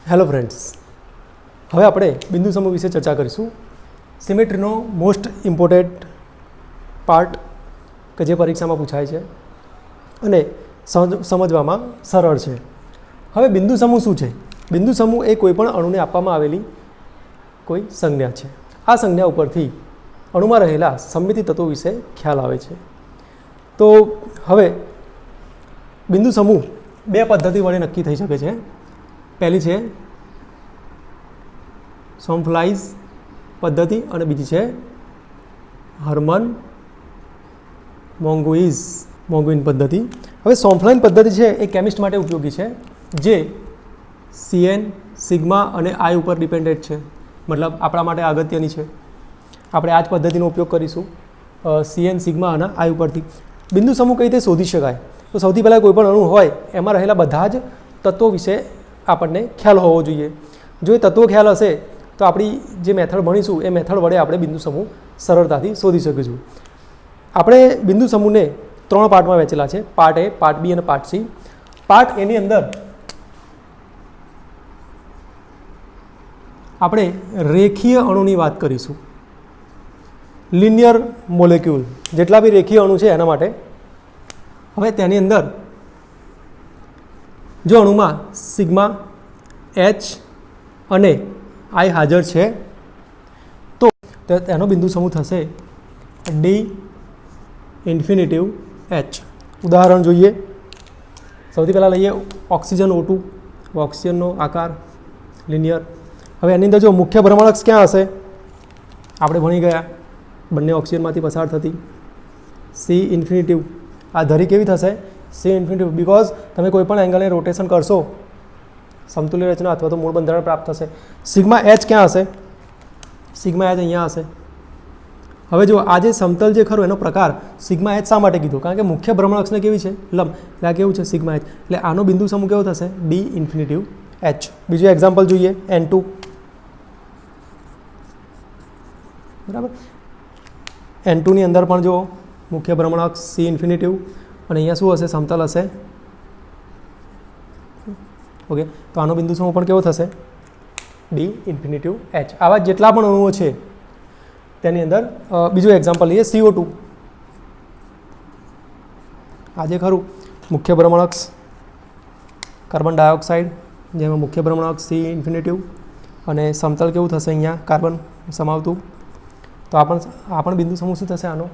Hello friends, હવે આપણે બિંદુ સમૂહ વિશે ચર્ચા કરીશું. સિમેટ્રીનો મોસ્ટ ઇમ્પોર્ટન્ટ પાર્ટ કે જે પરીક્ષામાં પૂછાય છે અને સમજવામાં સરળ છે. હવે બિંદુ સમૂહ શું છે? બિંદુ સમૂહ એ કોઈપણ અણુને આપવામાં આવેલી કોઈ સંજ્ઞા છે. આ સંજ્ઞા ઉપરથી અણુમાં રહેલા સમમિતિ તત્વો વિશે ખ્યાલ આવે છે. તો હવે બિંદુ સમૂહ બે પદ્ધતિ વડે નક્કી થઈ શકે છે. પહેલી છે સોમફ્લાઇઝ પદ્ધતિ અને બીજી છે હર્મન મોંગુઇન પદ્ધતિ. હવે સોમફ્લાઇન પદ્ધતિ છે એ કેમિસ્ટ માટે ઉપયોગી છે, જે CN, સિગ્મા અને I ઉપર ડિપેન્ડેન્ટ છે. મતલબ આપણા માટે અગત્યની છે. આપણે આ જ પદ્ધતિનો ઉપયોગ કરીશું CN, સિગ્મા અને I ઉપરથી. બિંદુ સમૂહ કઈ રીતે શોધી શકાય? તો સૌથી પહેલાં કોઈપણ અણુ હોય એમાં રહેલા બધા જ તત્વો વિશે આપણને ખ્યાલ હોવો જોઈએ. જો એ તત્વો ખ્યાલ હશે તો આપણી જે મેથડ ભણીશું એ મેથડ વડે આપણે બિંદુ સમૂહ સરળતાથી શોધી શકીશું. આપણે બિંદુ સમૂહને 3 પાર્ટમાં વહેંચેલા છે: પાર્ટ A, પાર્ટ B અને પાર્ટ C. પાર્ટ એની અંદર આપણે રેખીય અણુની વાત કરીશું. લિનિયર મોલેક્યુલ, જેટલા બી રેખીય અણુ છે એના માટે. હવે તેની અંદર જો અણુમાં સિગ્મા, H અને I હાજર છે તો તેનો બિંદુ સમૂહ થશે D ઇન્ફિનિટિવ H. ઉદાહરણ જોઈએ. સૌથી પહેલાં લઈએ ઓક્સિજન O2. ઓક્સિજનનો આકાર લિનિયર. હવે એની અંદર જો મુખ્ય ભ્રમણકક્ષ ક્યાં હશે? આપણે ભણી ગયા, બંને ઓક્સિજનમાંથી પસાર થતી. C infinitive. આ ધરી કેવી થશે? C infinitive. બિકોઝ તમે કોઈ પણ એંગલને રોટેશન કરશો, સમતુલ્ય રચના અથવા તો મૂળ બંધારણ પ્રાપ્ત થશે. સિગ્મા H ક્યાં હશે? સિગ્મા H અહીંયા હશે. હવે જો આ જે સમતલ જે ખરું એનો પ્રકાર સિગ્મા H શા માટે કીધું? કારણ કે મુખ્ય ભ્રમણકક્ષને કેવી છે? લંબ. એટલે આ કેવું છે? Sigma H. એટલે આનો બિંદુ સમૂહ કેવો થશે? D infinitive H. બીજું એક્ઝામ્પલ જોઈએ, N2. બરાબર. N2 ની અંદર પણ જો મુખ્ય ભ્રમણકક્ષ C ઇન્ફિનિટિવ અને અહીંયા શું હશે? સમતલ હશે. ઓકે, તો આનો બિંદુ સમૂહ પણ કેવો થશે? D infinitive H. આવા જેટલા પણ અણુઓ છે તેની અંદર બીજું એક્ઝામ્પલ લઈએ, CO2. આજે ખરું મુખ્ય ભ્રમણકક્ષ કાર્બન ડાયોક્સાઇડ, જેમાં મુખ્ય ભ્રમણકક્ષ C ઇન્ફિનિટિવ અને સમતલ કેવું થશે? અહીંયા કાર્બન સમાવતું. તો આ પણ બિંદુ સમૂહ શું થશે આનો?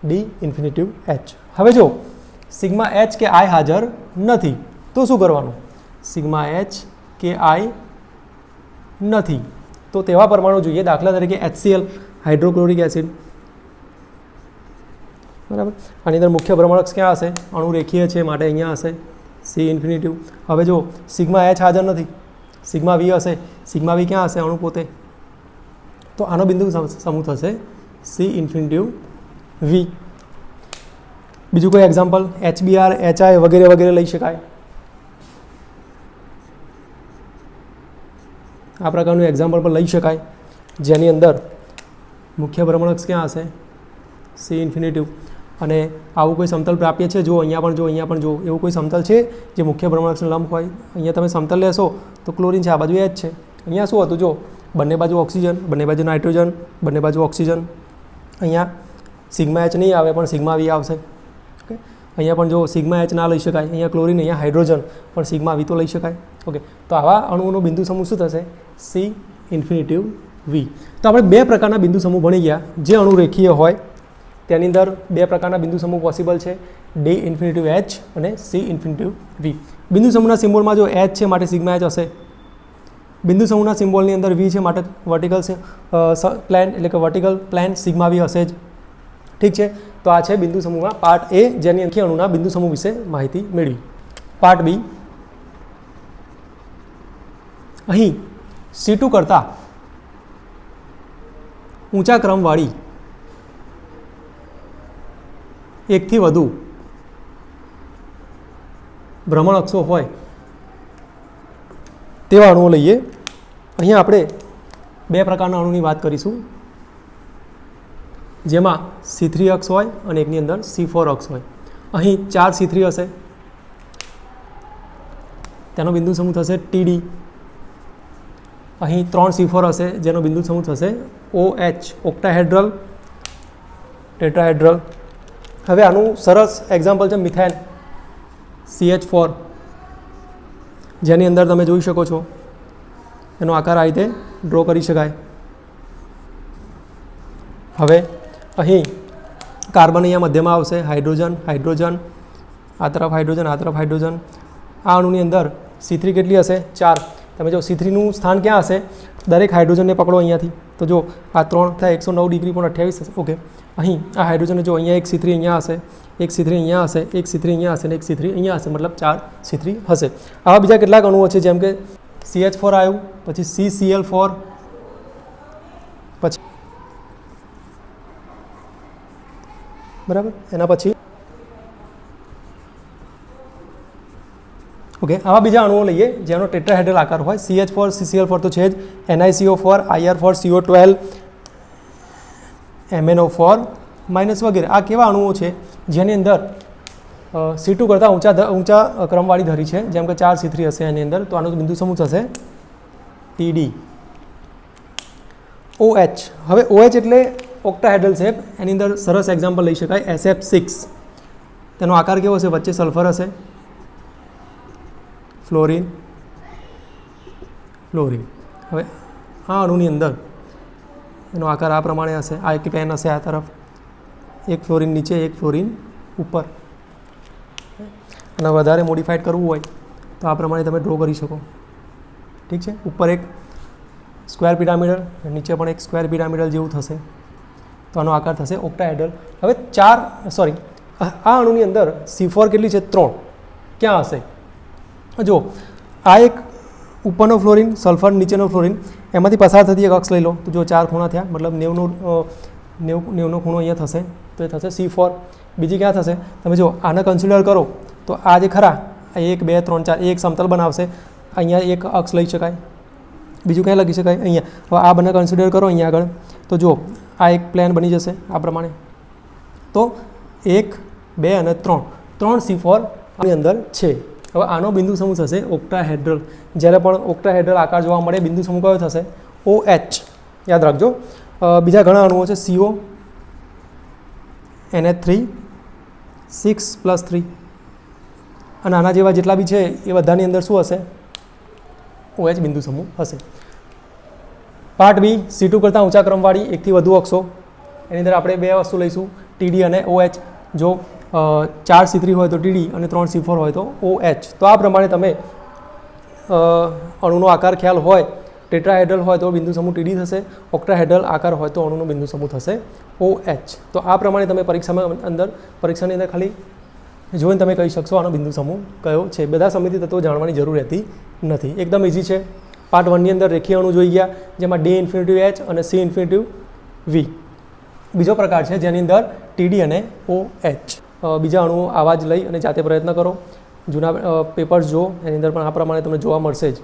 D infinitive H. હવે જો સિગ્મા H કે I હાજર નથી તો શું કરવાનું? સિગ્મા H કે I નથી તો તેવા પરમાણુ જોઈએ. દાખલા તરીકે HCl, હાઇડ્રોક્લોરિક એસિડ. બરાબર. આની અંદર મુખ્ય ભ્રમણકક્ષ ક્યાં હશે? અણુ રેખીય છે માટે અહીંયા હશે C ઇન્ફિનિટિવ. હવે જો સિગ્મા H હાજર નથી, સિગ્મા V હશે. સિગ્મા V ક્યાં હશે? અણુ પોતે. તો આનો બિંદુ સમૂહ થશે C ઇન્ફિનિટિવ V. બીજું કોઈ એક્ઝામ્પલ? HBr, HI વગેરે વગેરે લઈ શકાય. આ પ્રકારનું એક્ઝામ્પલ પણ લઈ શકાય, જેની અંદર મુખ્ય ભ્રમણકક્ષ ક્યાં હશે? C infinitive. અને આવું કોઈ સમતલ પ્રાપ્ય છે? જો અહીંયા પણ જો, અહીંયા પણ જો, એવું કોઈ સમતલ છે જે મુખ્ય ભ્રમણકક્ષને લંબ હોય? અહીંયા તમે સમતલ લેશો તો ક્લોરીન છે, આ બાજુ H છે. અહીંયા શું હતું? જો બંને બાજુ ઓક્સિજન, બંને બાજુ નાઇટ્રોજન, બંને બાજુ ઓક્સિજન. અહીંયા સિગ્મા H નહીં આવે પણ સિગ્મા V આવશે. ઓકે, અહીંયા પણ જો સિગ્મા H ના લઈ શકાય, અહીંયા ક્લોરીન, અહીંયા હાઇડ્રોજન, પણ સિગ્મા V તો લઈ શકાય. ઓકે, તો આવા અણુઓનો બિંદુ સમૂહ શું થશે? C infinitive V. તો આપણે બે પ્રકારના બિંદુ સમૂહ ભણી ગયા. જે અણુ રેખીય હોય તેની અંદર બે પ્રકારના બિંદુ સમૂહ પોસિબલ છે: D ઇન્ફિનિટિવ H અને C ઇન્ફિનિટિવ V. બિંદુ સમૂહના સિમ્બોલમાં જો H છે માટે સિગ્મા H હશે. બિંદુ સમૂહના સિમ્બોલની અંદર V છે માટે વર્ટિકલ પ્લેન એટલે કે વર્ટિકલ પ્લેન સિગ્મા V હશે જ. ઠીક છે. તો આ છે બિંદુ સમૂહમાં પાર્ટ A, જેની અંદર અણુના બિંદુ સમૂહ વિશે માહિતી મેળવી. Part B. અહીં C2 કરતાં ઊંચા ક્રમવાળી એકથી વધુ ભ્રમણકક્ષો હોય તેવા અણુઓ લઈએ. અહીંયા આપણે બે પ્રકારના અણુની વાત કરીશું, જેમાં C3 અક્ષ હોય અને એકની અંદર C4 અક્ષ હોય. અહીં 4 C3 હશે, તેનો બિંદુ સમૂહ થશે TD. અહીં 3 C4 હશે જેનો બિંદુ સમૂહ થશે OH, ઓક્ટાહેડ્રલ ટેટ્રાહેડ્રલ. હવે આનું સરસ એક્ઝામ્પલ છે મિથેન CH4, જેની અંદર તમે જોઈ શકો છો એનો આકાર આ રીતે ડ્રો કરી શકાય. હવે અહીં કાર્બન અહીંયા મધ્યમાં આવશે, હાઇડ્રોજન હાઇડ્રોજન, આ તરફ હાઇડ્રોજન, આ તરફ હાઇડ્રોજન. આ અણુની અંદર C3 કેટલી હશે? 4. તમે જો C3નું સ્થાન ક્યાં હશે? દરેક હાઇડ્રોજનને પકડો અહીંયાથી, તો જો આ 3 થાય 109 ડિગ્રી પણ 28 થશે. ઓકે, અહીં આ હાઇડ્રોજન જો અહીંયા એક C3 અહીંયા હશે, એક C3 અહીંયા હશે, એક C3 અહીંયા હશે અને એક C3 અહીંયા હશે, મતલબ 4 C3 હશે. આવા બીજા કેટલાક અણુઓ છે, જેમ કે CH4 આવ્યું, પછી CCl4, પછી બરાબર એના પછી ઓકે આવા બીજા અણુઓ લઈએ જેનો ટેટ્રાહેડ્રલ આકાર હોય. CH4 CCl4 તો છે જ, NiCO4, IR4, CO12, MnO4 minus વગેરે. આ કેવા અણુઓ છે જેની અંદર C2 કરતાં ઊંચા ક્રમવાળી ધરી છે, જેમ કે 4 C3 હશે એની અંદર, તો આનો બિંદુ સમૂહ થશે TD. OH, હવે OH એટલે ઓક્ટાહેડ્રલ શેપ, એની અંદર સરસ એક્ઝામ્પલ લઈ શકાય SF6. તેનો આકાર કેવો હશે? વચ્ચે સલ્ફર હશે, ફ્લોરિન ફ્લોરિન. હવે આ અણુની અંદર એનો આકાર આ પ્રમાણે હશે. આ એક પેન હશે આ તરફ, એક ફ્લોરિન નીચે, એક ફ્લોરિન ઉપર. અને વધારે મોડિફાઈડ કરવું હોય તો આ પ્રમાણે તમે ડ્રો કરી શકો. ઠીક છે, ઉપર એક સ્ક્વેર પિરામિડલ, નીચે પણ એક સ્ક્વેર પિરામિડલ જેવું થશે, તો આનો આકાર થશે ઓક્ટાહેડ્રલ. હવે આ અણુની અંદર C4 કેટલી છે? 3. ક્યાં હશે? જો આ એક ઉપરનો ફ્લોરિન, સલ્ફર નીચેનો ફ્લોરિન, એમાંથી પસાર થતી એક અક્ષ લઈ લો, તો જો 4 ખૂણા થયા, મતલબ 90નો ખૂણો અહીંયા થશે, તો એ થશે C4. બીજી ક્યાં થશે? તમે જો આને કન્સિડર કરો તો આ જે ખરા 1 2 3 4 એક સમતલ બનાવશે, અહીંયા એક અક્ષ લઈ શકાય. બીજું ક્યાં લખી શકાય? અહીંયા. હવે આ બંને કન્સિડર કરો અહીંયા આગળ, તો જો આ એક પ્લેન બની જશે આ પ્રમાણે. તો 1 2 અને 3 C4 આની અંદર છે. હવે આનો બિંદુ સમૂહ થશે ઓક્ટાહેડ્રલ. જ્યારે પણ ઓક્ટાહેડ્રલ આકાર જોવા મળે, બિંદુ સમૂહ કયો થશે? OH. યાદ રાખજો. બીજા ઘણા અણુઓ છે, CO, NH3, 6+3, અને આના જેવા જેટલા બી છે એ બધાની અંદર શું હશે? OH બિંદુ સમૂહ હશે. પાર્ટ બી, C2 કરતાં ઊંચા ક્રમવાળી એકથી વધુ અક્ષો. એની અંદર આપણે 2 વસ્તુ લઈશું, TD અને OH. જો 4 C3 હોય તો TD અને 3 C4 હોય તો OH. તો આ પ્રમાણે તમે અણુનો આકાર ખ્યાલ હોય, ટેટ્રાહેડ્રલ હોય તો બિંદુ સમૂહ TD થશે, ઓક્ટાહેડ્રલ આકાર હોય તો અણુનો બિંદુ સમૂહ થશે OH. તો આ પ્રમાણે તમે પરીક્ષાની અંદર ખાલી જોઈને તમે કહી શકશો આનો બિંદુ સમૂહ કયો છે. બધા સમમિતિ તત્વો જાણવાની જરૂર રહેતી નથી, એકદમ ઇઝી છે. પાર્ટ 1ની અંદર રેખીય અણુ જોઈ ગયા, જેમાં D∞H અને C∞V. બીજો પ્રકાર છે જેની અંદર TD અને OH. બીજા અણુઓ આવા જ લઈ અને જાતે પ્રયત્ન કરો. જૂના પેપર્સ જુઓ, એની અંદર પણ આ પ્રમાણે તમને જોવા મળશે જ.